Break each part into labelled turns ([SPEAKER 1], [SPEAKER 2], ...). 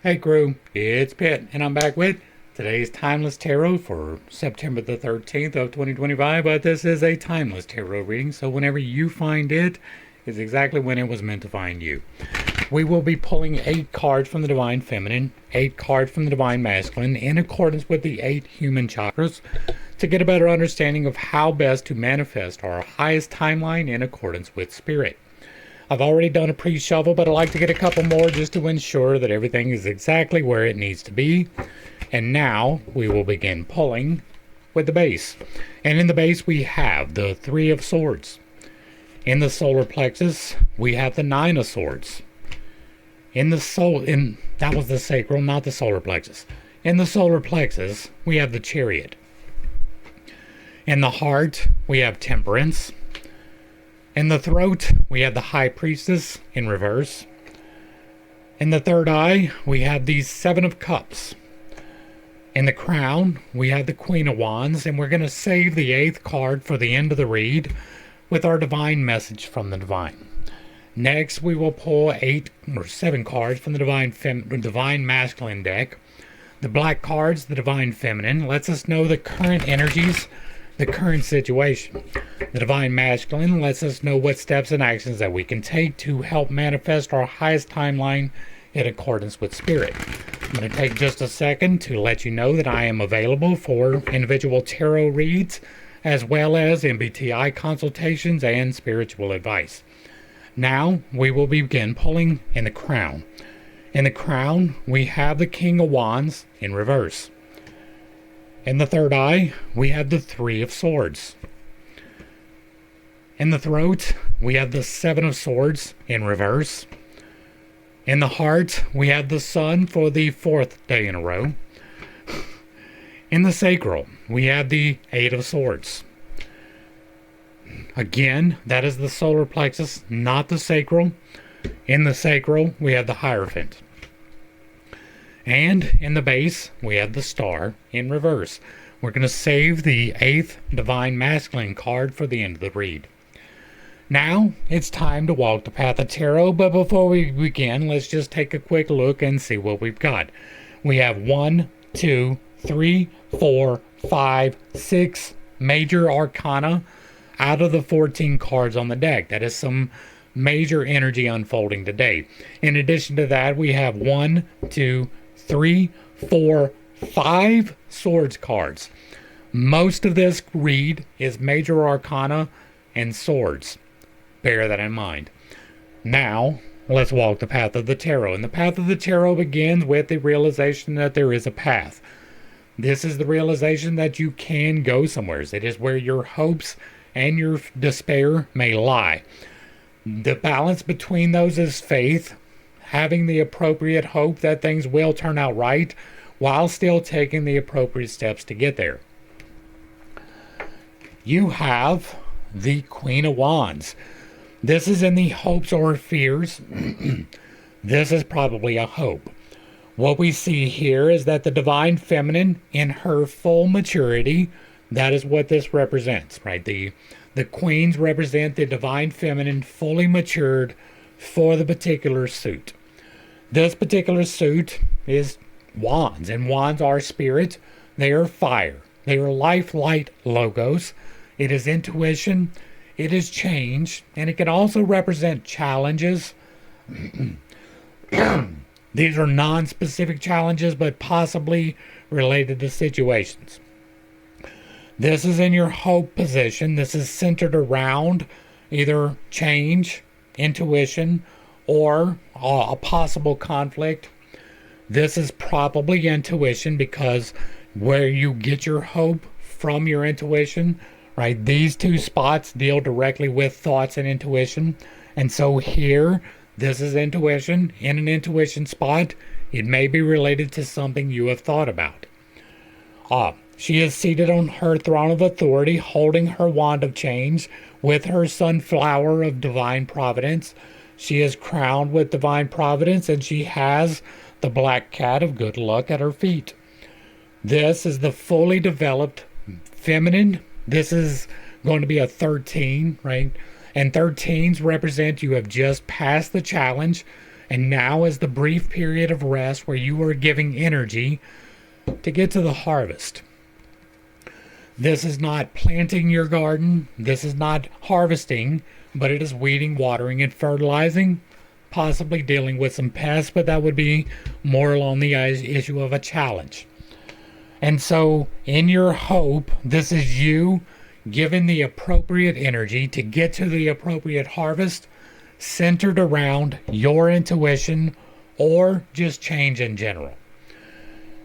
[SPEAKER 1] Hey crew, it's Pitt, and I'm back with today's Timeless Tarot for September the 13th of 2025, but this is a Timeless Tarot reading, so whenever you find it, is exactly when it was meant to find you. We will be pulling 8 cards from the Divine Feminine, 8 cards from the Divine Masculine, in accordance with the 8 human chakras, to get a better understanding of how best to manifest our highest timeline in accordance with Spirit. I've already done a pre-shuffle, but I'd like to get a couple more just to ensure that everything is exactly where it needs to be. And now we will begin pulling with the base. And in the base we have the Three of Swords. In the solar plexus we have the Nine of Swords. That was the sacral, not the solar plexus. In the solar plexus we have the Chariot. In the heart we have Temperance. In the throat, we have the High Priestess in reverse. In the third eye, we have the Seven of Cups. In the crown, we have the Queen of Wands, and we're going to save the 8th card for the end of the read with our divine message from the divine. Next, we will pull 7 cards from the divine masculine deck. The black cards, the divine feminine, lets us know the current energies, the current situation. The divine masculine lets us know what steps and actions that we can take to help manifest our highest timeline in accordance with Spirit. I'm going to take just a second to let you know that I am available for individual tarot reads, as well as MBTI consultations and spiritual advice. Now we will begin pulling in the crown. In the crown, we have the King of Wands in reverse. In the third eye, we have the Three of Swords. In the throat, we have the Seven of Swords in reverse. In the heart, we have the Sun for the 4th day in a row. In the sacral, we have the Eight of Swords. Again, that is the solar plexus, not the sacral. In the sacral, we have the Hierophant. And in the base, we have the Star in reverse. We're going to save the 8th Divine Masculine card for the end of the read. Now, it's time to walk the path of tarot, but before we begin, let's just take a quick look and see what we've got. We have 1, 2, 3, 4, 5, 6 major arcana out of the 14 cards on the deck. That is some major energy unfolding today. In addition to that, we have 1, 2, 3, 4, 5 swords cards. Most of this read is major arcana and swords. Bear that in mind. Now, let's walk the path of the tarot. And the path of the tarot begins with the realization that there is a path. This is the realization that you can go somewhere. It is where your hopes and your despair may lie. The balance between those is faith, having the appropriate hope that things will turn out right, while still taking the appropriate steps to get there. You have the Queen of Wands. This is in the hopes or fears. This is probably a hope. What we see here is that the Divine Feminine, in her full maturity, that is what this represents, right? The queens represent the Divine Feminine fully matured for the particular suit. This particular suit is wands, and wands are spirit. They are fire. They are life light logos. It is intuition. It is change, and it can also represent challenges. These are non-specific challenges, but possibly related to situations. This is in your hope position. This is centered around either change, intuition, or a possible conflict. This is probably intuition, because where you get your hope from your intuition, right? These two spots deal directly with thoughts and intuition. And so here, this is intuition. In an intuition spot, it may be related to something you have thought about. She is seated on her throne of authority, holding her wand of change with her sunflower of divine providence. She is crowned with divine providence, and she has the black cat of good luck at her feet. This is the fully developed feminine. This is going to be a 13, right? And 13s represent you have just passed the challenge And now is the brief period of rest where you are giving energy to get to the harvest. This is not planting your garden. This is not harvesting, but it is weeding, watering, and fertilizing, possibly dealing with some pests, but that would be more along the issue of a challenge. And so, in your hope, this is you given the appropriate energy to get to the appropriate harvest, centered around your intuition or just change in general.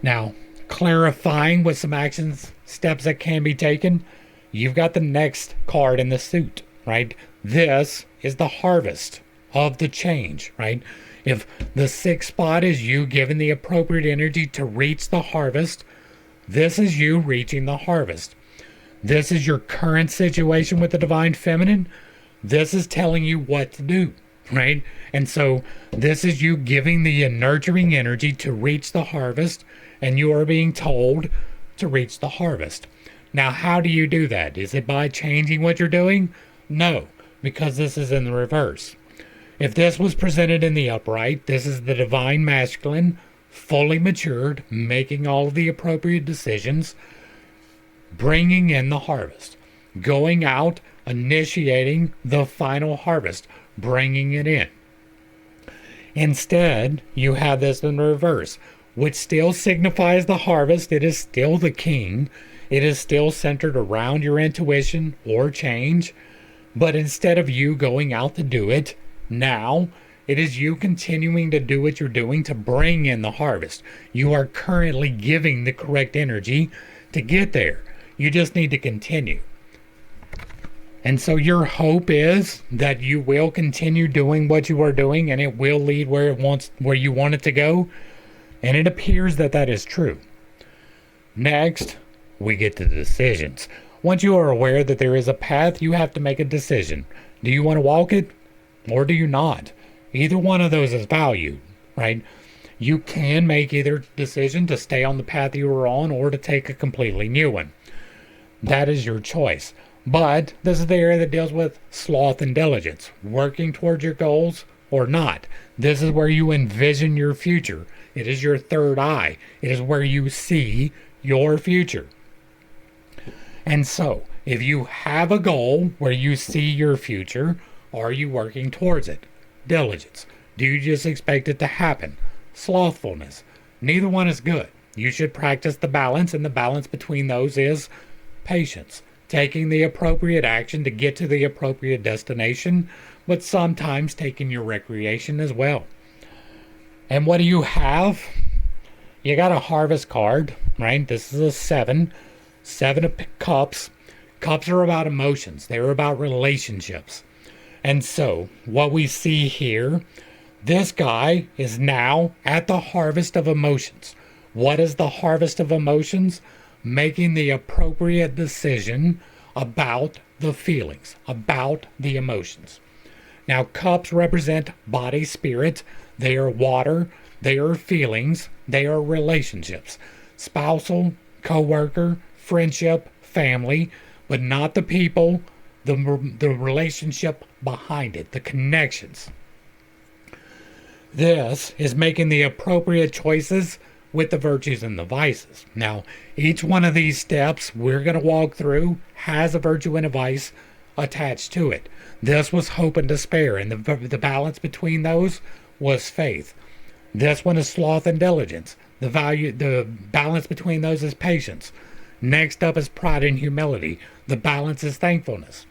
[SPEAKER 1] Now, clarifying with some actions, steps that can be taken, you've got the next card in the suit, right? This is the harvest of the change, right? If the 6th spot is you given the appropriate energy to reach the harvest, this is you reaching the harvest. This is your current situation with the Divine Feminine. This is telling you what to do, right? And so this is you giving the nurturing energy to reach the harvest, and you are being told to reach the harvest. Now, how do you do that? Is it by changing what you're doing? No, because this is in the reverse. If this was presented in the upright, this is the Divine Masculine, fully matured, making all of the appropriate decisions, bringing in the harvest, going out, initiating the final harvest, bringing it in. Instead, you have this in reverse, which still signifies the harvest. It is still the king. It is still centered around your intuition or change. But instead of you going out to do it, now it is you continuing to do what you're doing to bring in the harvest. You are currently giving the correct energy to get there. You just need to continue. And so your hope is that you will continue doing what you are doing, and it will lead where you want it to go. And it appears that that is true. Next, we get to the decisions. Once you are aware that there is a path, you have to make a decision. Do you want to walk it, or do you not? Either one of those is valued, right? You can make either decision to stay on the path you were on or to take a completely new one. That is your choice. But this is the area that deals with sloth and diligence, working towards your goals or not. This is where you envision your future. It is your third eye. It is where you see your future. And so, if you have a goal where you see your future, are you working towards it? Diligence. Do you just expect it to happen? Slothfulness. Neither one is good. You should practice the balance, and the balance between those is patience. Taking the appropriate action to get to the appropriate destination, but sometimes taking your recreation as well. And what do you have? You got a harvest card, right? This is a 7. 7 of cups. Cups are about emotions. They're about relationships. And so, what we see here, this guy is now at the harvest of emotions. What is the harvest of emotions? Making the appropriate decision about the feelings, about the emotions. Now, cups represent body, spirit. They are water. They are feelings. They are relationships. Spousal, co-worker, friendship, family, but not the people, the relationship behind it, the connections. This is making the appropriate choices with the virtues and the vices. Now, each one of these steps we're going to walk through has a virtue and a vice attached to it. This was hope and despair, and the balance between those was faith. This one is sloth and diligence. The balance between those is patience. Next up is pride and humility. The balance is thankfulness.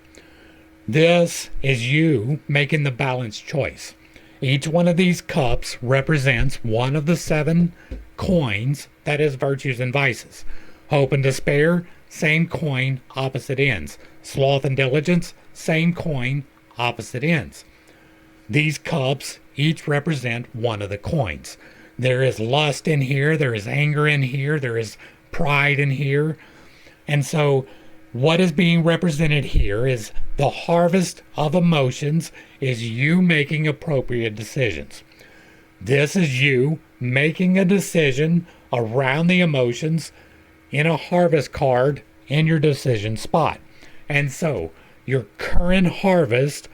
[SPEAKER 1] This is you making the balanced choice. Each one of these cups represents one of the 7 coins that is virtues and vices. Hope and despair, same coin, opposite ends. Sloth and diligence, same coin, opposite ends. These cups each represent one of the coins. There is lust in here, there is anger in here, there is pride in here. And so what is being represented here is the harvest of emotions is you making appropriate decisions. This is you making a decision around the emotions in a harvest card in your decision spot. And so your current harvest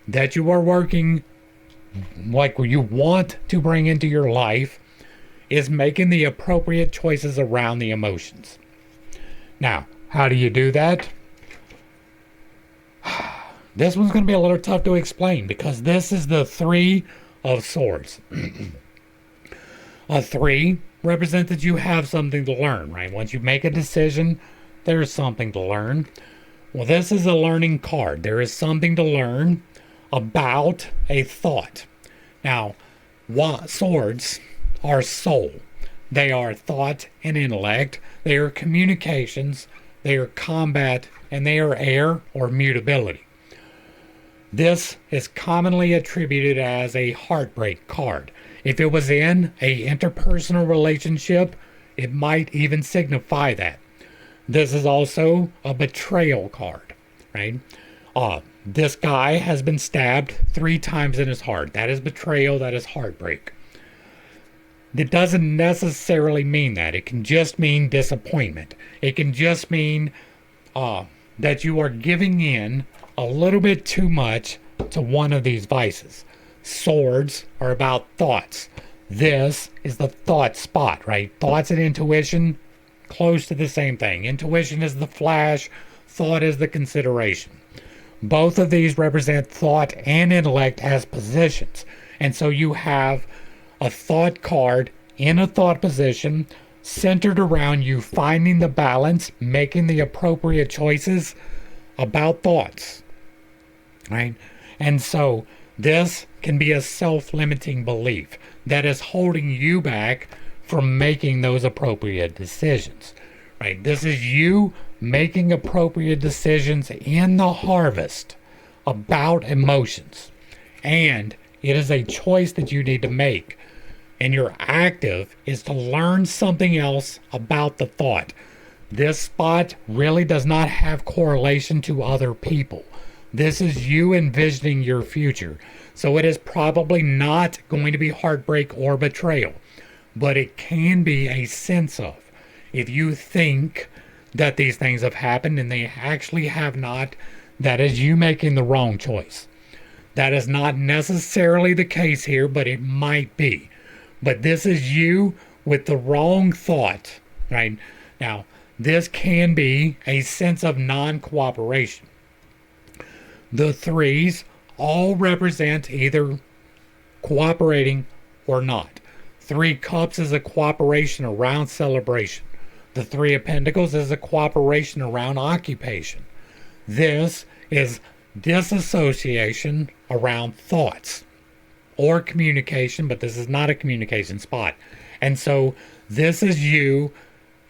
[SPEAKER 1] that you are working like what you want to bring into your life is making the appropriate choices around the emotions. Now, how do you do that? This one's going to be a little tough to explain because this is the Three of Swords. A 3 represents that you have something to learn, right? Once you make a decision, there's something to learn. Well, this is a learning card. There is something to learn about a thought. Now, swords are soul. They are thought and intellect. They are communications. They are combat. And they are air or mutability. This is commonly attributed as a heartbreak card. If it was in a interpersonal relationship, it might even signify that. This is also a betrayal card, right? This guy has been stabbed 3 times in his heart. That is betrayal. That is heartbreak. It doesn't necessarily mean that. It can just mean disappointment. It can just mean that you are giving in a little bit too much to one of these vices. Swords are about thoughts. This is the thought spot, right? Thoughts and intuition, close to the same thing. Intuition is the flash, thought is the consideration. Both of these represent thought and intellect as positions. And so you have a thought card in a thought position centered around you finding the balance, making the appropriate choices about thoughts, right? And so this can be a self-limiting belief that is holding you back from making those appropriate decisions, right? This is you making appropriate decisions in the harvest about emotions. And it is a choice that you need to make. And your active is to learn something else about the thought. This spot really does not have correlation to other people. This is you envisioning your future. So it is probably not going to be heartbreak or betrayal. But it can be a sense of. If you think that these things have happened and they actually have not, that is you making the wrong choice. That is not necessarily the case here, but it might be. But this is you with the wrong thought, right? Now, this can be a sense of non-cooperation. The 3s all represent either cooperating or not. 3 cups is a cooperation around celebration. The 3 of Pentacles is a cooperation around occupation. This is disassociation around thoughts or communication, but this is not a communication spot. And so this is you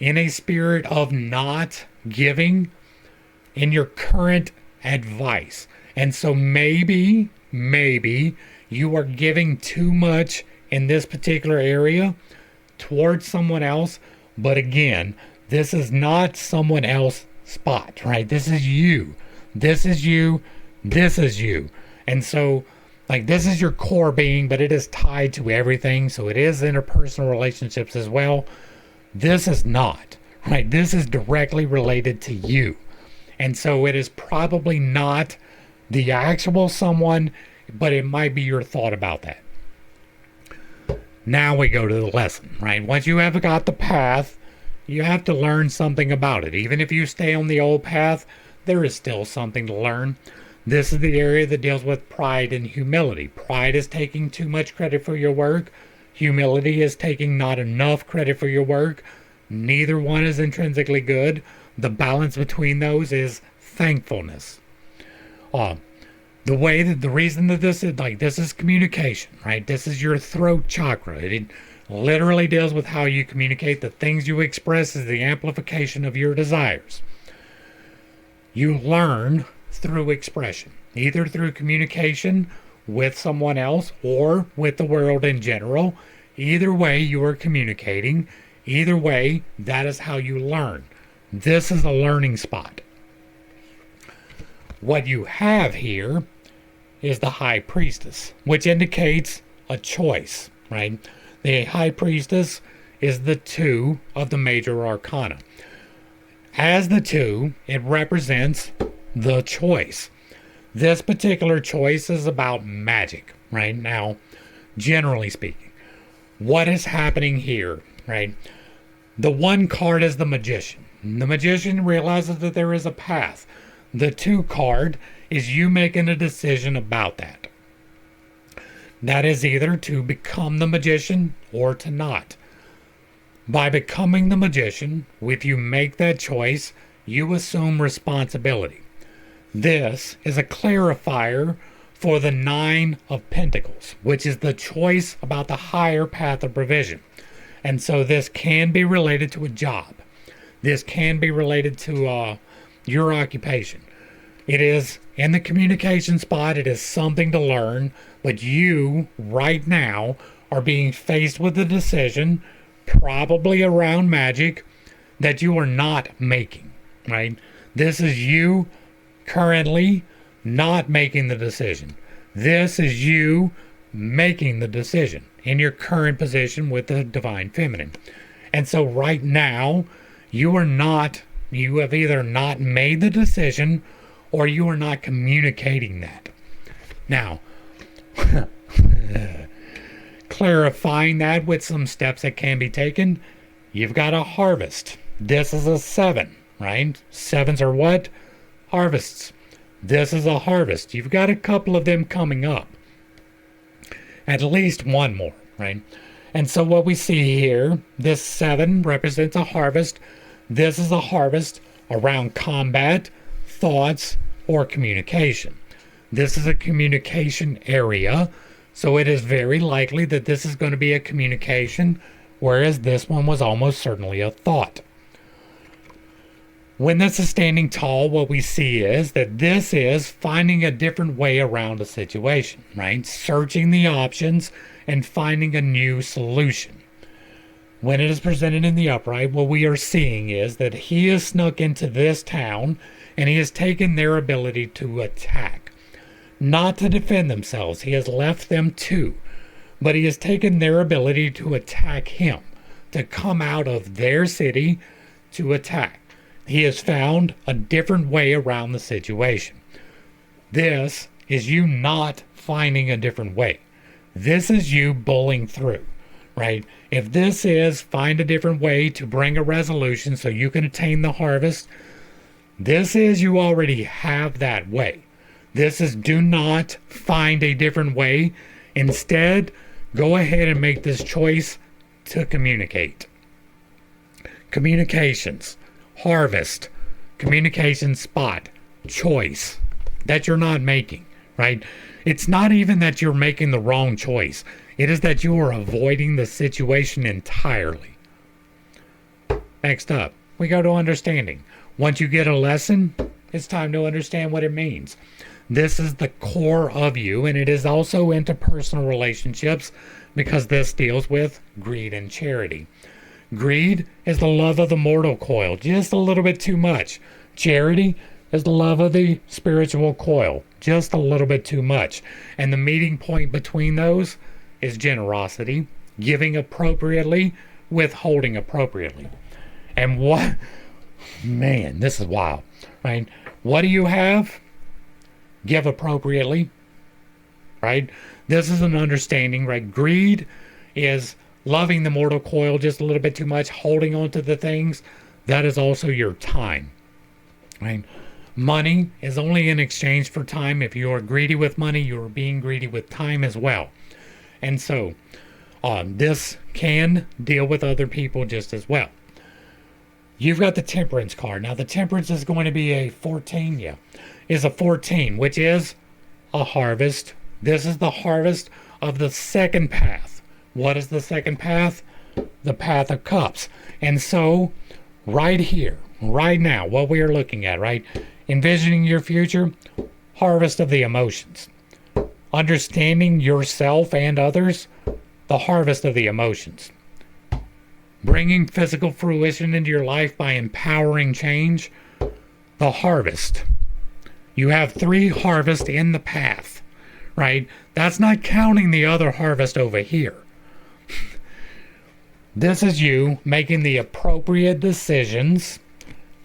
[SPEAKER 1] in a spirit of not giving in your current advice. And so maybe you are giving too much in this particular area towards someone else. But again, this is not someone else's spot, right? This is you. This is you. This is you. And so, like, this is your core being, but it is tied to everything. So it is interpersonal relationships as well. This is not, right? This is directly related to you. And so it is probably not the actual someone, but it might be your thought about that. Now we go to the lesson, right? Once you have got the path, you have to learn something about it. Even if you stay on the old path, there is still something to learn. This is the area that deals with pride and humility. Pride is taking too much credit for your work. Humility is taking not enough credit for your work. Neither one is intrinsically good. The balance between those is thankfulness. The reason that this is communication, right? This is your throat chakra. It literally deals with how you communicate. The things you express is the amplification of your desires. You learn through expression, either through communication with someone else or with the world in general. Either way, you are communicating. Either way, that is how you learn. This is a learning spot. What you have here is the High Priestess, which indicates a choice, right? The High Priestess is the 2 of the major arcana. As the 2, it represents the choice. This particular choice is about magic, right? Now, generally speaking, what is happening here, right? The one card is the magician. The magician realizes that there is a path. The 2 card is you making a decision about that. That is either to become the magician or to not. By becoming the magician, if you make that choice, you assume responsibility. This is a clarifier for the 9 of Pentacles, which is the choice about the higher path of provision. And so this can be related to a job. This can be related to your occupation. It is in the communication spot. It is something to learn, but you right now are being faced with a decision, probably around magic, that you are not making, right? This is you currently not making the decision. This is you making the decision in your current position with the Divine Feminine. And so right now, you have either not made the decision or you are not communicating that. Now, clarifying that with some steps that can be taken, you've got a harvest. This is a 7, right? 7s are what? Harvests. This is a harvest. You've got a couple of them coming up. At least one more, right? And so what we see here, this 7 represents a harvest. This is a harvest around combat, thoughts, or communication. This is a communication area, so it is very likely that this is going to be a communication, whereas this one was almost certainly a thought. When this is standing tall, what we see is that this is finding a different way around a situation, right? Searching the options and finding a new solution. When it is presented in the upright, what we are seeing is that he has snuck into this town and he has taken their ability to attack. Not to defend themselves, he has left them to, but he has taken their ability to attack him, to come out of their city to attack. He has found a different way around the situation. This is you not finding a different way. This is you bullying through, right? If this is find a different way to bring a resolution so you can attain the harvest, this is you already have that way. This is do not find a different way. Instead, go ahead and make this choice to communicate. Communications. Harvest, communication spot, choice that you're not making, right? It's not even that you're making the wrong choice. It is that you are avoiding the situation entirely. Next up, we go to understanding. Once you get a lesson, it's time to understand what it means. This is the core of you, and it is also interpersonal relationships because this deals with greed and charity. Greed is the love of the mortal coil, just a little bit too much. Charity is the love of the spiritual coil, just a little bit too much. And the meeting point between those is generosity, giving appropriately, withholding appropriately. And what, man, this is wild, right? What do you have? Give appropriately, right? This is an understanding, right? Greed is loving the mortal coil just a little bit too much, holding on to the things. That is also your time, right? Money is only in exchange for time. If you are greedy with money, you are being greedy with time as well. And so this can deal with other people just as well. You've got the Temperance card. Now the Temperance is going to be a 14, is a 14, which is a harvest. This is the harvest of the second path. What is the second path? The Path of Cups. And so, right here, right now, what we are looking at, right? Envisioning your future, harvest of the emotions. Understanding yourself and others, the harvest of the emotions. Bringing physical fruition into your life by empowering change, the harvest. You have 3 harvests in the path, right? That's not counting the other harvest over here. This is you making the appropriate decisions.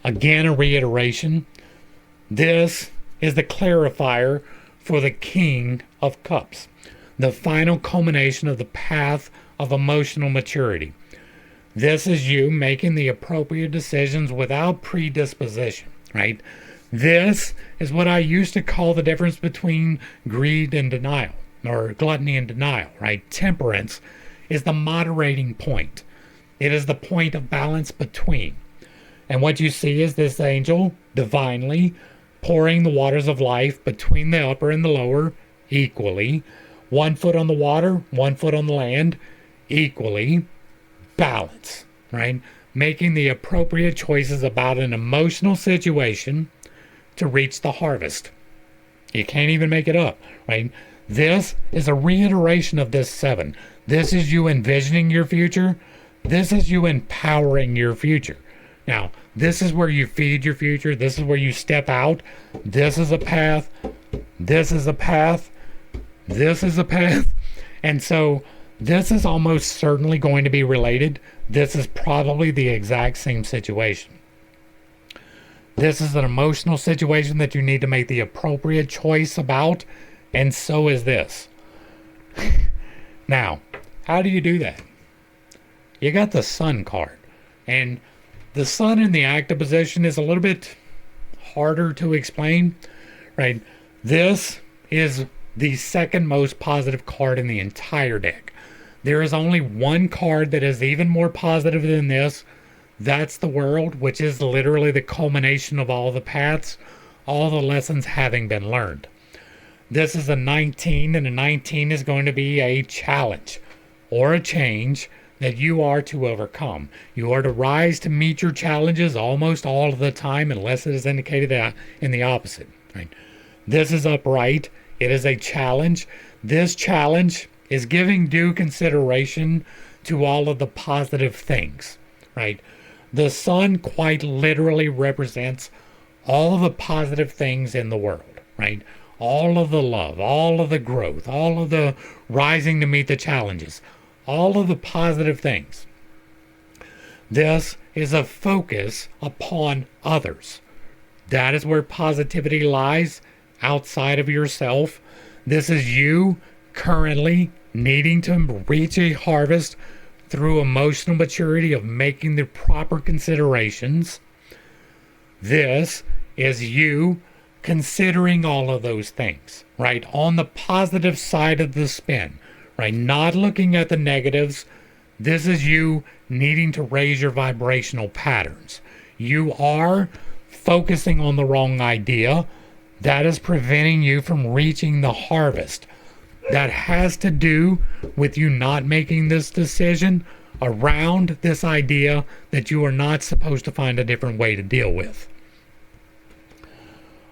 [SPEAKER 1] Again, a reiteration. This is the clarifier for the King of Cups, the final culmination of the path of emotional maturity. This is you making the appropriate decisions without predisposition, right? This is what I used to call the difference between greed and denial, or gluttony and denial, right? Temperance is the moderating point. It is the point of balance between. And what you see is this angel divinely pouring the waters of life between the upper and the lower equally. 1 foot on the water, 1 foot on the land, equally. Balance, right? Making the appropriate choices about an emotional situation to reach the harvest. You can't even make it up, right? This is a reiteration of this 7. This is you envisioning your future. This is you empowering your future. Now, this is where you feed your future. This is where you step out. This is a path. This is a path. This is a path. And so this is almost certainly going to be related. This is probably the exact same situation. This is an emotional situation that you need to make the appropriate choice about, and so is this. Now, how do you do that? You got the Sun card, and the Sun in the active position is a little bit harder to explain, right? This is the second most positive card in the entire deck. There is only one card that is even more positive than this. That's the World, which is literally the culmination of all the paths, all the lessons having been learned. This is a 19, and a 19 is going to be a challenge or a change that you are to overcome. You are to rise to meet your challenges almost all of the time, unless it is indicated in the opposite. Right? This is upright. It is a challenge. This challenge is giving due consideration to all of the positive things, right? The Sun quite literally represents all of the positive things in the world, right? All of the love, all of the growth, all of the rising to meet the challenges, all of the positive things. This is a focus upon others. That is where positivity lies, outside of yourself. This is you currently needing to reach a harvest through emotional maturity of making the proper considerations. This is you considering all of those things, right? On the positive side of the spin, right? Not looking at the negatives. This is you needing to raise your vibrational patterns. You are focusing on the wrong idea. That is preventing you from reaching the harvest. That has to do with you not making this decision around this idea that you are not supposed to find a different way to deal with.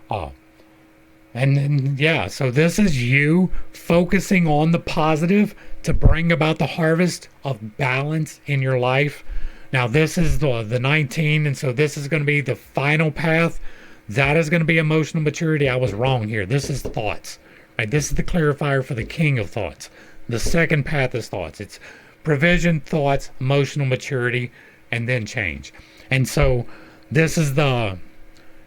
[SPEAKER 1] So this is you focusing on the positive to bring about the harvest of balance in your life. Now this is the 19, and so this is going to be the final path. That is going to be emotional maturity. I was wrong here. This is thoughts. Right? This is the clarifier for the King of Thoughts. The second path is thoughts. It's provision, thoughts, emotional maturity, and then change. And so this is the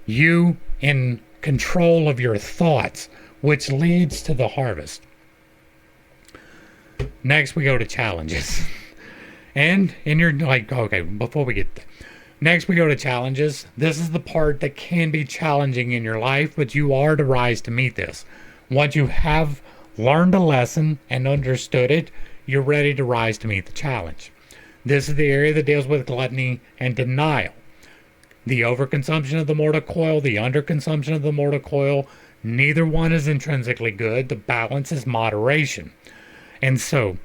[SPEAKER 1] you in control of your thoughts, which leads to the harvest. Next, we go to challenges. And in your, before we get there. Next, we go to challenges. This is the part that can be challenging in your life, but you are to rise to meet this. Once you have learned a lesson and understood it, you're ready to rise to meet the challenge. This is the area that deals with gluttony and denial. The overconsumption of the mortal coil, the underconsumption of the mortal coil, neither one is intrinsically good. The balance is moderation. And so,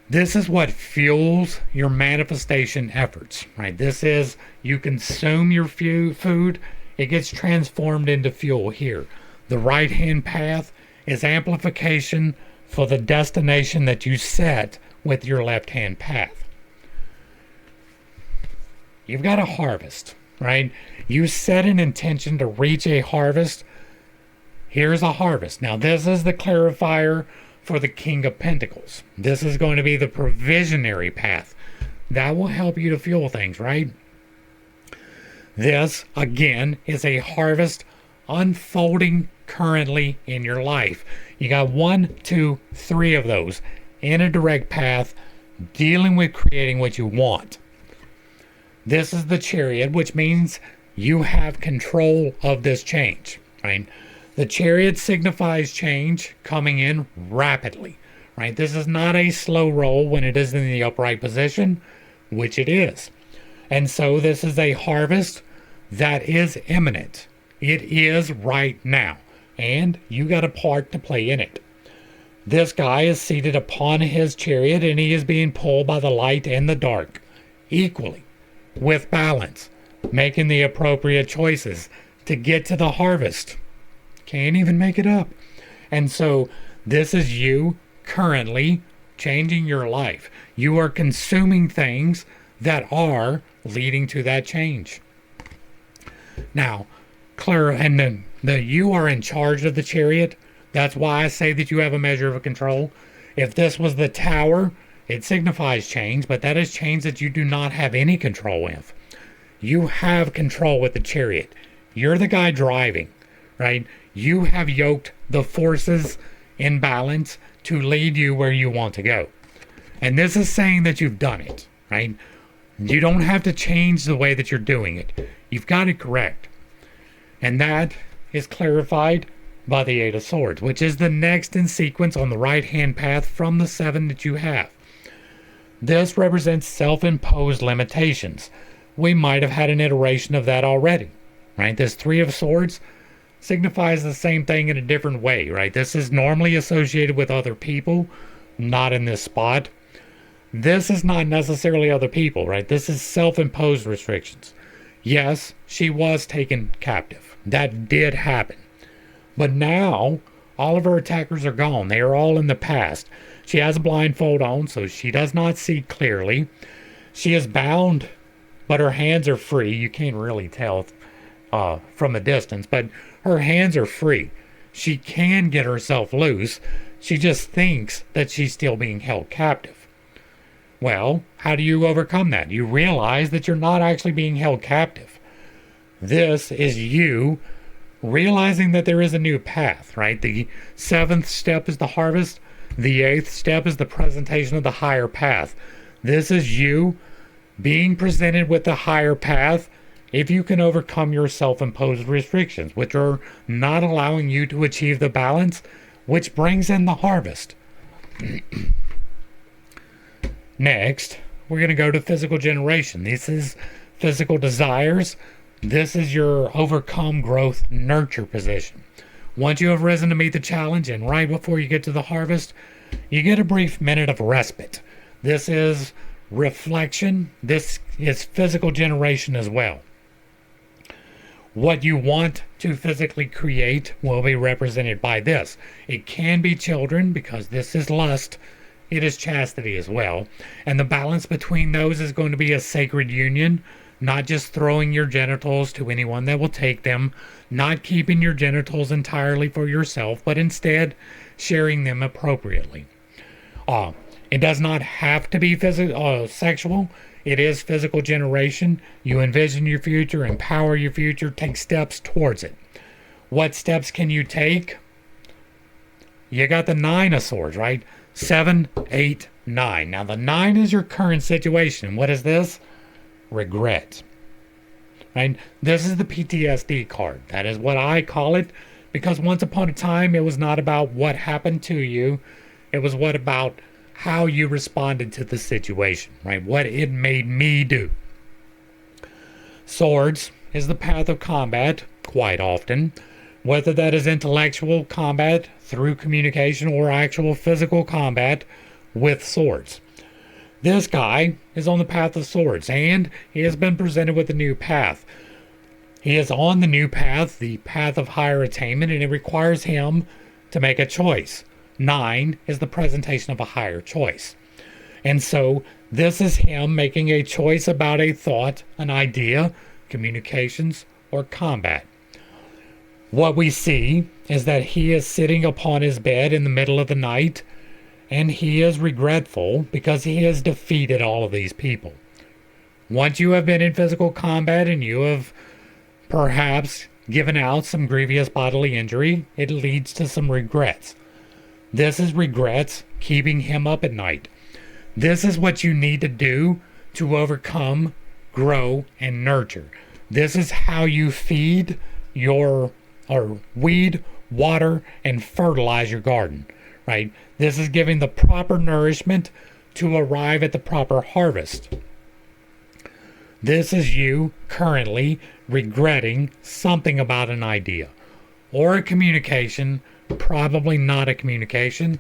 [SPEAKER 1] this is what fuels your manifestation efforts, right? This is, you consume your food, it gets transformed into fuel here. The right-hand path is amplification for the destination that you set with your left-hand path. You've got a harvest, right? You set an intention to reach a harvest. Here's a harvest. Now, this is the clarifier for the King of Pentacles. This is going to be the provisionary path. That will help you to fuel things, right? This, again, is a harvest unfolding currently in your life. You got 1, 2, 3 of those in a direct path, dealing with creating what you want. This is the Chariot, which means you have control of this change, right? The Chariot signifies change coming in rapidly, right? This is not a slow roll when it is in the upright position, which it is. And so this is a harvest that is imminent. It is right now, and you got a part to play in it. This guy is seated upon his chariot, and he is being pulled by the light and the dark equally, with balance, making the appropriate choices to get to the harvest. Can't even make it up. And so this is you currently changing your life. You are consuming things that are leading to that change. Now, Clara, and you are in charge of the chariot. That's why I say that you have a measure of control. If this was the tower, it signifies change, but that is change that you do not have any control with. You have control with the chariot. You're the guy driving, right? You have yoked the forces in balance to lead you where you want to go. And this is saying that you've done it, right? You don't have to change the way that you're doing it. You've got it correct. And that is clarified by the Eight of Swords, which is the next in sequence on the right-hand path from the 7 that you have. This represents self-imposed limitations. We might have had an iteration of that already, right? This 3 of Swords signifies the same thing in a different way, right? This is normally associated with other people, not in this spot. This is not necessarily other people, right? This is self-imposed restrictions. Yes, she was taken captive. That did happen. But now, all of her attackers are gone. They are all in the past. She has a blindfold on, so she does not see clearly. She is bound, but her hands are free. You can't really tell from a distance, but her hands are free. She can get herself loose. She just thinks that she's still being held captive. Well, how do you overcome that? You realize that you're not actually being held captive. This is you realizing that there is a new path, right? The 7th step is the harvest. The 8th step is the presentation of the higher path. This is you being presented with the higher path if you can overcome your self-imposed restrictions, which are not allowing you to achieve the balance, which brings in the harvest. Next, we're going to go to physical generation. This is physical desires. This is your overcome growth nurture position. Once you have risen to meet the challenge and right before you get to the harvest, you get a brief minute of respite. This is reflection. This is physical generation as well. What you want to physically create will be represented by this. It can be children because this is lust. It is chastity as well. And the balance between those is going to be a sacred union, not just throwing your genitals to anyone that will take them, not keeping your genitals entirely for yourself, but instead sharing them appropriately. It does not have to be sexual. It is physical generation. You envision your future, empower your future, take steps towards it. What steps can you take? You got the 9 of Swords, right? 7, 8, 9. Now the 9 is your current situation. What is this? Regret. Right? This is the PTSD card. That is what I call it, because once upon a time it was not about what happened to you. It was what about how you responded to the situation, right? What it made me do. Swords is the path of combat quite often, whether that is intellectual combat through communication or actual physical combat with swords. This guy is on the path of swords, and he has been presented with a new path. He is on the new path, the path of higher attainment, and it requires him to make a choice. 9 is the presentation of a higher choice. And so this is him making a choice about a thought, an idea, communications, or combat. What we see is that he is sitting upon his bed in the middle of the night, and he is regretful because he has defeated all of these people. Once you have been in physical combat and you have perhaps given out some grievous bodily injury, it leads to some regrets. This is regrets keeping him up at night. This is what you need to do to overcome, grow, and nurture. This is how you feed or weed, water, and fertilize your garden, right? This is giving the proper nourishment to arrive at the proper harvest. This is you currently regretting something about an idea or a communication, probably not a communication,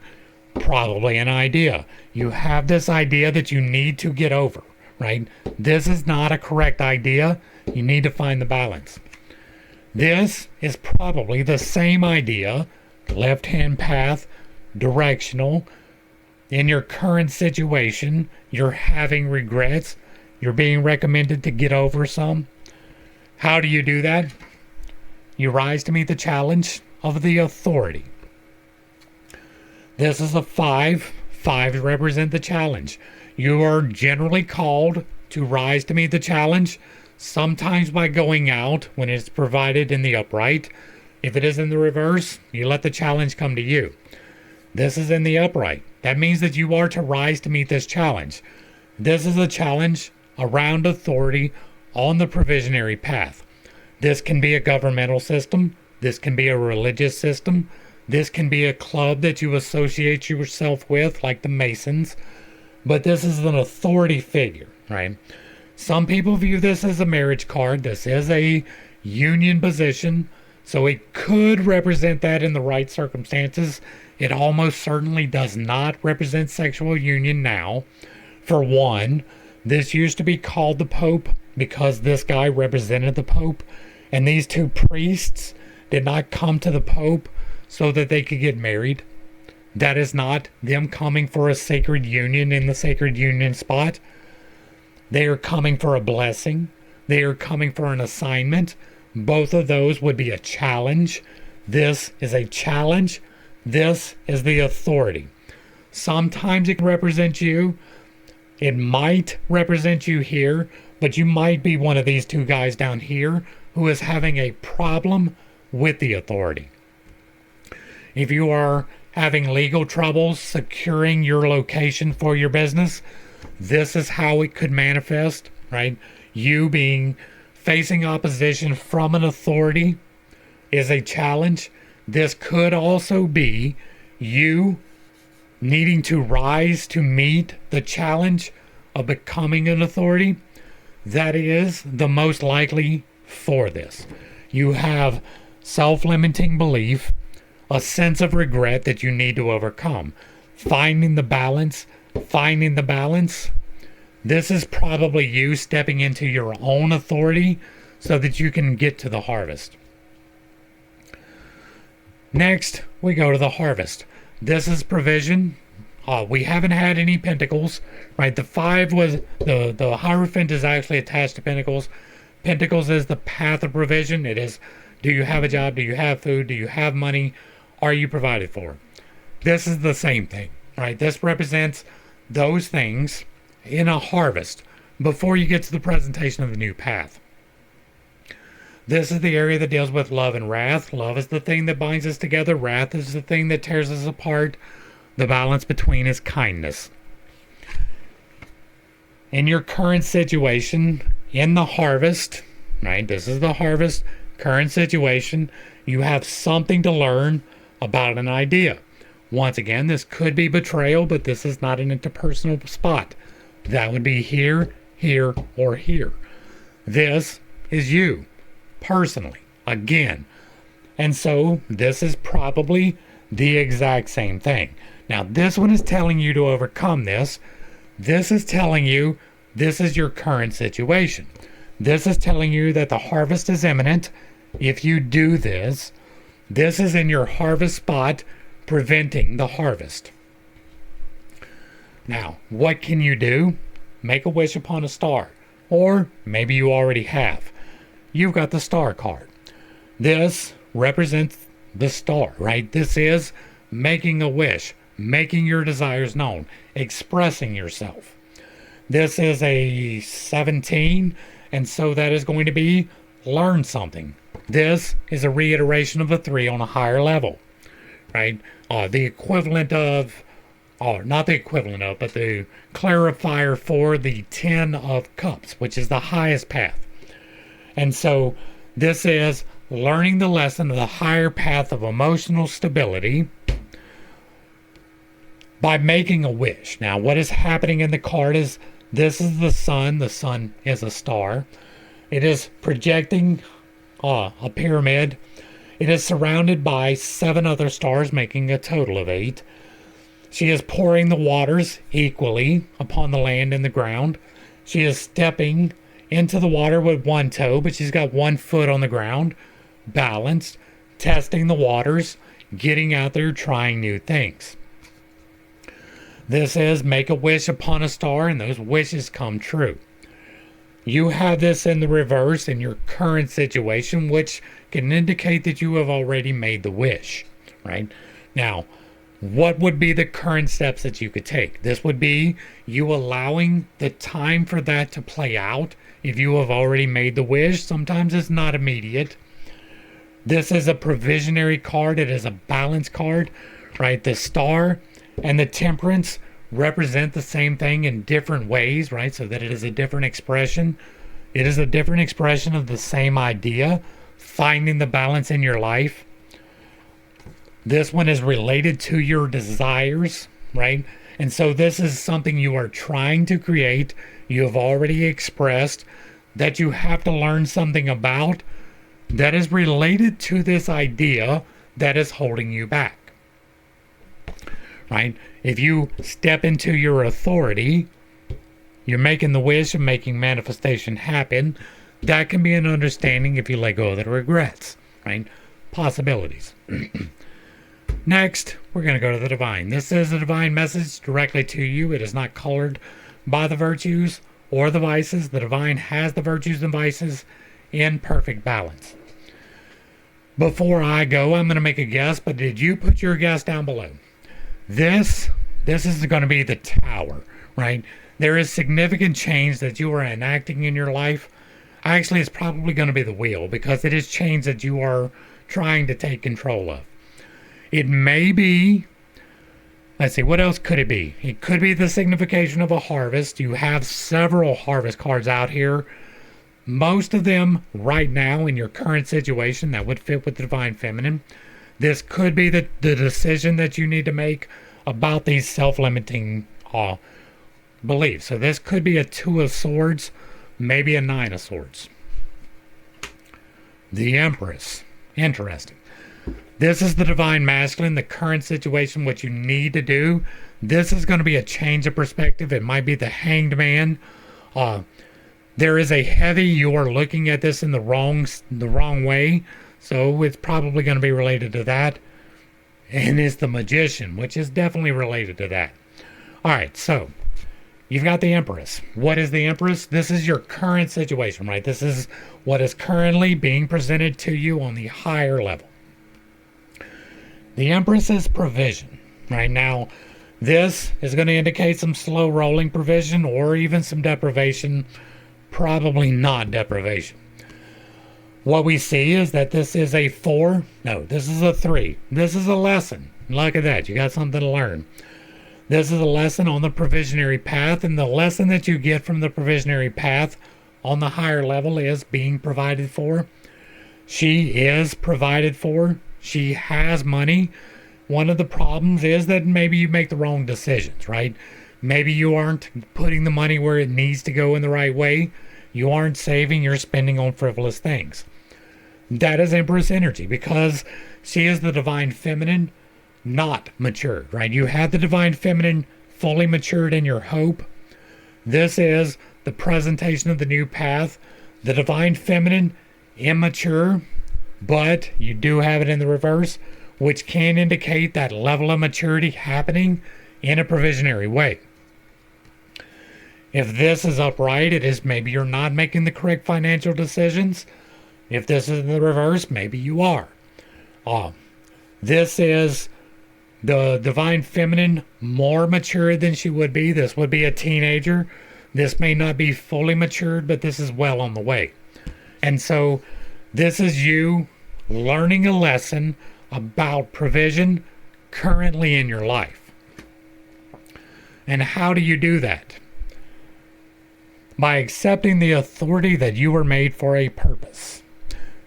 [SPEAKER 1] probably an idea. You have this idea that you need to get over, right? This is not a correct idea. You need to find the balance. This is probably the same idea, left-hand path, directional. In your current situation, you're having regrets. You're being recommended to get over some. How do you do that? You rise to meet the challenge of the authority. This is a 5. 5s represent the challenge. You are generally called to rise to meet the challenge, sometimes by going out when it's provided in the upright. If it is in the reverse, you let the challenge come to you. This is in the upright. That means that you are to rise to meet this challenge. This is a challenge around authority on the provisionary path. This can be a governmental system. This can be a religious system. This can be a club that you associate yourself with, like the Masons. But this is an authority figure, right? Some people view this as a marriage card. This is a union position, so it could represent that in the right circumstances. It almost certainly does not represent sexual union now. For one, this used to be called the Pope because this guy represented the Pope, and these two priests did not come to the Pope so that they could get married. That is not them coming for a sacred union in the sacred union spot. They are coming for a blessing. They are coming for an assignment. Both of those would be a challenge. This is a challenge. This is the authority. Sometimes it can represent you. It might represent you here, but you might be one of these two guys down here who is having a problem with the authority. If you are having legal troubles securing your location for your business, this is how it could manifest, right? You being facing opposition from an authority is a challenge. This could also be you needing to rise to meet the challenge of becoming an authority. That is the most likely for this. You have self-limiting belief, a sense of regret that you need to overcome. Finding the balance. This is probably you stepping into your own authority so that you can get to the harvest. Next, we go to the harvest. This is provision. We haven't had any pentacles, right? The 5 was, the Hierophant is actually attached to pentacles. Pentacles is the path of provision. It is, do you have a job? Do you have food? Do you have money? Are you provided for? This is the same thing, right? This represents those things in a harvest before you get to the presentation of the new path. This is the area that deals with love and wrath. Love is the thing that binds us together. Wrath is the thing that tears us apart. The balance between is kindness. In your current situation, in the harvest, right? This is the harvest, current situation. You have something to learn about an idea. Once again, this could be betrayal, but this is not an interpersonal spot. That would be here, here, or here. This is you, personally, again. And so this is probably the exact same thing. Now, this one is telling you to overcome this. This is telling you this is your current situation. This is telling you that the harvest is imminent. If you do this, this is in your harvest spot, preventing the harvest. Now, what can you do? Make a wish upon a star. Or maybe you already have. You've got the star card. This represents the star, right? This is making a wish, making your desires known, expressing yourself. This is a 17, and so that is going to be learn something, This is a reiteration of a 3 on a higher level, right? The equivalent of, or not the equivalent of, but the clarifier for the 10 of cups, which is the highest path. And so this is learning the lesson of the higher path of emotional stability by making a wish. Now, what is happening in the card is this is the sun. The sun is a star. It is projecting a pyramid. It is surrounded by 7 other stars, making a total of 8. She is pouring the waters equally upon the land and the ground. She is stepping into the water with one toe, but she's got one foot on the ground, balanced, testing the waters, getting out there, trying new things. This is make a wish upon a star, and those wishes come true. You have this in the reverse in your current situation, which can indicate that you have already made the wish, right? Now, what would be the current steps that you could take? This would be you allowing the time for that to play out. If you have already made the wish, sometimes it's not immediate. This is a provisionary card. It is a balance card, right? The star and the temperance represent the same thing in different ways, right? So that it is a different expression. It is a different expression of the same idea, finding the balance in your life. This one is related to your desires, right? And so this is something you are trying to create. You have already expressed that you have to learn something about that is related to this idea that is holding you back, right? If you step into your authority, you're making the wish and making manifestation happen. That can be an understanding if you let go of the regrets, right? Possibilities. Next, we're going to go to the divine. This is a divine message directly to you. It is not colored by the virtues or the vices. The divine has the virtues and vices in perfect balance. Before I go, I'm going to make a guess, but did you put your guess down below? This is going to be the tower, right? There is significant change that you are enacting in your life. Actually, it's probably going to be the wheel because it is change that you are trying to take control of. It may be, let's see, what else could it be? It could be the signification of a harvest. You have several harvest cards out here. Most of them right now in your current situation that would fit with the divine feminine. This could be the decision that you need to make about these self-limiting beliefs. So this could be a 2 of swords, maybe a 9 of swords. The Empress. Interesting. This is the divine masculine, the current situation, what you need to do. This is going to be a change of perspective. It might be the Hanged Man. There is a heavy, you are looking at this in the wrong way. So it's probably going to be related to that. And it's the Magician, which is definitely related to that. All right, so you've got the Empress. What is the Empress? This is your current situation, right? This is what is currently being presented to you on the higher level. The Empress is provision. Right now, this is going to indicate some slow rolling provision or even some deprivation. Probably not deprivation. What we see is that this is a 4. No, this is a 3. This is a lesson. Look at that. You got something to learn. This is a lesson on the provisionary path, and the lesson that you get from the provisionary path on the higher level is being provided for. She is provided for. She has money. One of the problems is that maybe you make the wrong decisions, right? Maybe you aren't putting the money where it needs to go in the right way. You aren't saving, you're spending on frivolous things. That is Empress energy because she is the divine feminine, not matured, right? You have the divine feminine fully matured in your hope. This is the presentation of the new path. The divine feminine, immature, but you do have it in the reverse, which can indicate that level of maturity happening in a provisionary way. If this is upright, it is maybe you're not making the correct financial decisions. If this is in the reverse, maybe you are. This is the divine feminine more mature than she would be. This would be a teenager. This may not be fully matured, but this is well on the way. And so This is you learning a lesson about provision currently in your life. And how do you do that? By accepting the authority that you were made for a purpose.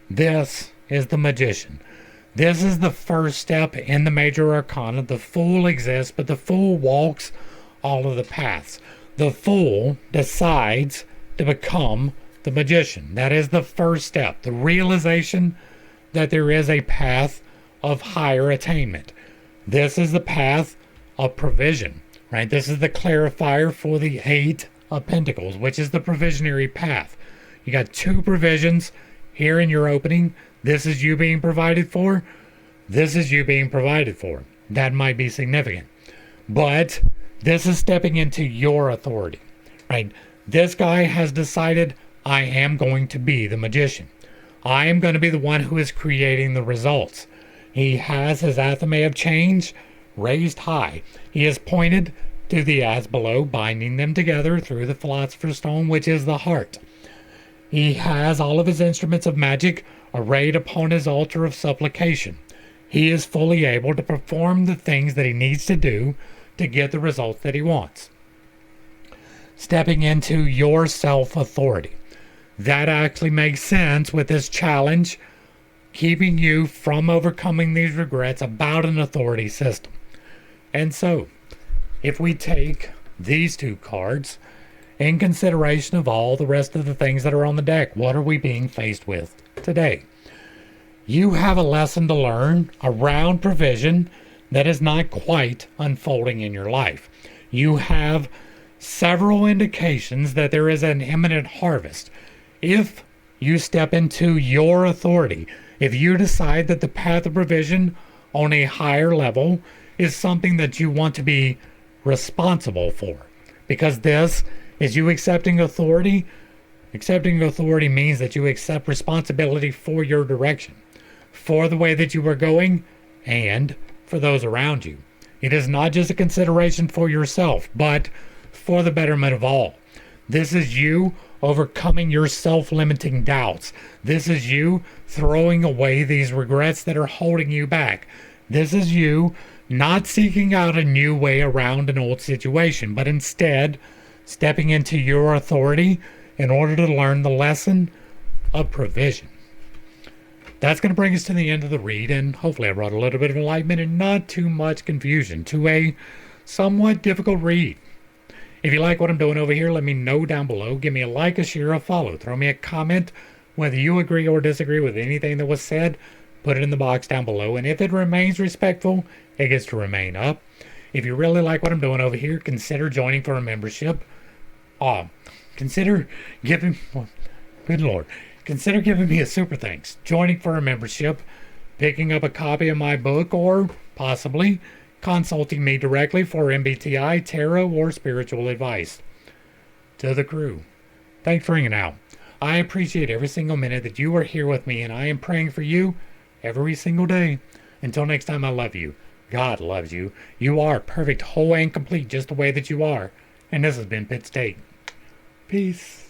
[SPEAKER 1] This is the magician. This is the first step in the major arcana. The fool exists, but the fool walks all of the paths. The fool decides to become the magician. That is the first step. The realization that there is a path of higher attainment. This is the path of provision, right? This is the clarifier for the Eight of Pentacles, which is the provisionary path. You got two provisions here in your opening. This is you being provided for. This is you being provided for. That might be significant. But this is stepping into your authority, right? This guy has decided, I am going to be the magician. I am going to be the one who is creating the results. He has his athame of change raised high. He is pointed to the as below, binding them together through the philosopher's stone, which is the heart. He has all of his instruments of magic arrayed upon his altar of supplication. He is fully able to perform the things that he needs to do to get the results that he wants. Stepping into your self-authority. That actually makes sense with this challenge, keeping you from overcoming these regrets about an authority system. And so, if we take these two cards in consideration of all the rest of the things that are on the deck, what are we being faced with today? You have a lesson to learn around provision that is not quite unfolding in your life. You have several indications that there is an imminent harvest. If you step into your authority, if you decide that the path of provision on a higher level is something that you want to be responsible for, because this is you accepting authority. Accepting authority means that you accept responsibility for your direction, for the way that you are going, and for those around you. It is not just a consideration for yourself, but for the betterment of all. This is you overcoming your self-limiting doubts. This is you throwing away these regrets that are holding you back. This is you not seeking out a new way around an old situation, but instead stepping into your authority in order to learn the lesson of provision. That's going to bring us to the end of the read, and hopefully I brought a little bit of enlightenment and not too much confusion to a somewhat difficult read. If you like what I'm doing over here, let me know down below. Give me a like, a share, a follow. Throw me a comment. Whether you agree or disagree with anything that was said, put it in the box down below. And if it remains respectful, it gets to remain up. If you really like what I'm doing over here, consider joining for a membership. Consider giving... Good Lord. Consider giving me a super thanks. Joining for a membership, picking up a copy of my book, or possibly consulting me directly for MBTI, tarot, or spiritual advice. To the crew, thanks for hanging out. I appreciate every single minute that you are here with me, and I am praying for you every single day. Until next time, I love you. God loves you. You are perfect, whole, and complete just the way that you are. And this has been Pitt State. Peace.